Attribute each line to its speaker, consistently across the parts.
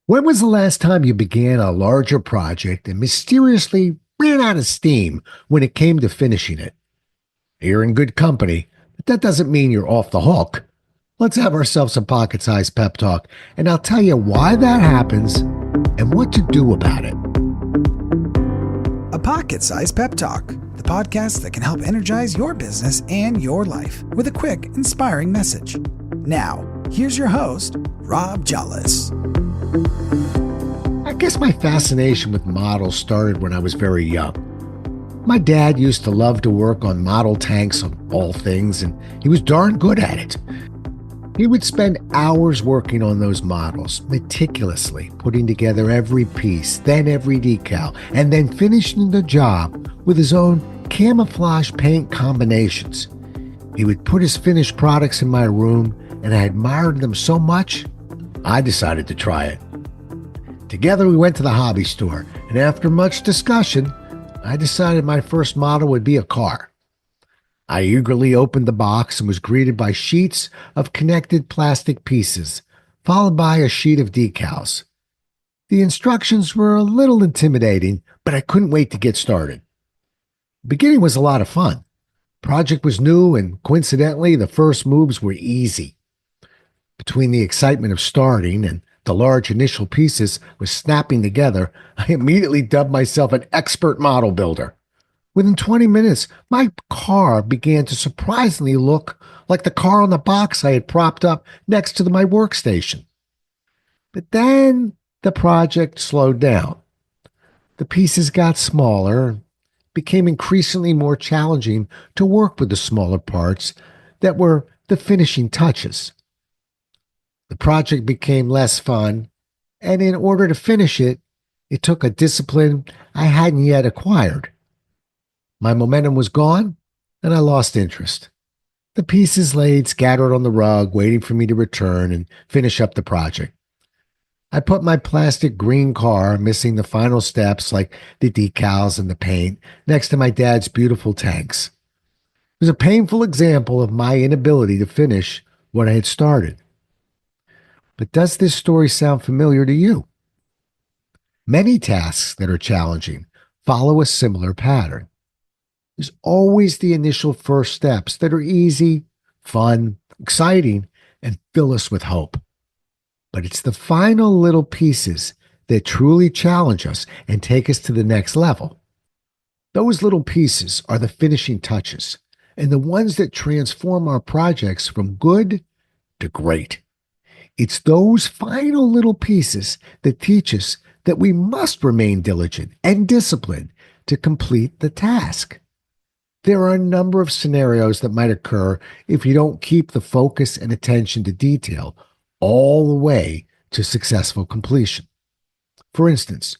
Speaker 1: When was the last time you began a larger project and mysteriously ran out of steam when it came to finishing it? You're in good company, but that doesn't mean you're off the hook. Let's have ourselves a pocket sized pep talk, and I'll tell you why that happens and what to do about it.
Speaker 2: A Pocket Sized Pep Talk, the podcast that can help energize your business and your life with a quick, inspiring message. Now, here's your host, Rob Jollis.
Speaker 1: I guess my fascination with models started when I was very young. My dad used to love to work on model tanks of all things, and he was darn good at it. He would spend hours working on those models, meticulously putting together every piece, then every decal, and then finishing the job with his own camouflage paint combinations. He would put his finished products in my room, and I admired them so much, I decided to try it. Together we went to the hobby store, and after much discussion, I decided my first model would be a car. I eagerly opened the box and was greeted by sheets of connected plastic pieces, followed by a sheet of decals. The instructions were a little intimidating, but I couldn't wait to get started. The beginning was a lot of fun. The project was new, and coincidentally, the first moves were easy. Between the excitement of starting and the large initial pieces was snapping together, I immediately dubbed myself an expert model builder. Within 20 minutes, my car began to surprisingly look like the car on the box I had propped up next to my workstation. But then the project slowed down. The pieces got smaller, became increasingly more challenging to work with the smaller parts that were the finishing touches. The project became less fun, and in order to finish it, it took a discipline I hadn't yet acquired. My momentum was gone, and I lost interest. The pieces laid scattered on the rug, waiting for me to return and finish up the project. I put my plastic green car, missing the final steps like the decals and the paint, next to my dad's beautiful tanks. It was a painful example of my inability to finish what I had started. But does this story sound familiar to you? Many tasks that are challenging follow a similar pattern. There's always the initial first steps that are easy, fun, exciting, and fill us with hope. But it's the final little pieces that truly challenge us and take us to the next level. Those little pieces are the finishing touches and the ones that transform our projects from good to great. It's those final little pieces that teach us that we must remain diligent and disciplined to complete the task. There are a number of scenarios that might occur if you don't keep the focus and attention to detail all the way to successful completion. For instance,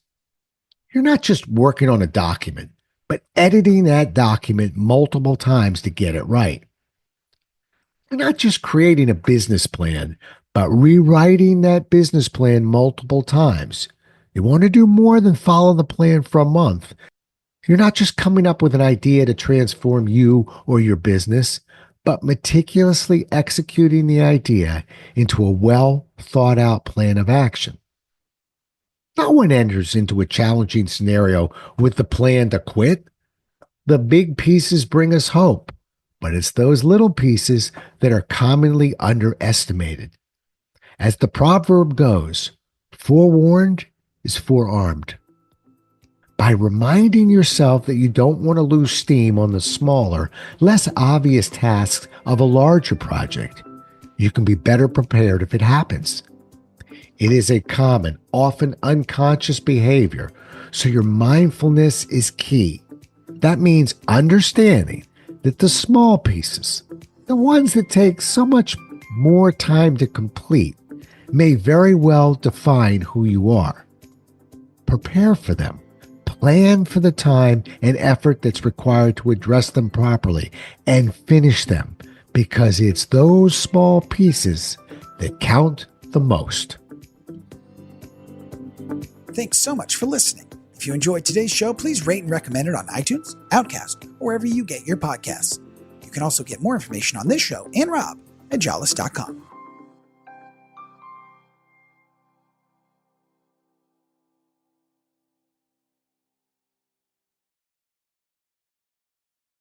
Speaker 1: you're not just working on a document, but editing that document multiple times to get it right. You're not just creating a business plan, but rewriting that business plan multiple times. You want to do more than follow the plan for a month. You're not just coming up with an idea to transform you or your business, but meticulously executing the idea into a well thought out plan of action. No one enters into a challenging scenario with the plan to quit. The big pieces bring us hope, but it's those little pieces that are commonly underestimated. As the proverb goes, forewarned is forearmed. By reminding yourself that you don't want to lose steam on the smaller, less obvious tasks of a larger project, you can be better prepared if it happens. It is a common, often unconscious behavior, so your mindfulness is key. That means understanding that the small pieces, the ones that take so much more time to complete, may very well define who you are. Prepare for them. Plan for the time and effort that's required to address them properly and finish them, because it's those small pieces that count the most.
Speaker 2: Thanks so much for listening. If you enjoyed today's show, please rate and recommend it on iTunes, Outcast, or wherever you get your podcasts. You can also get more information on this show and Rob at jollis.com.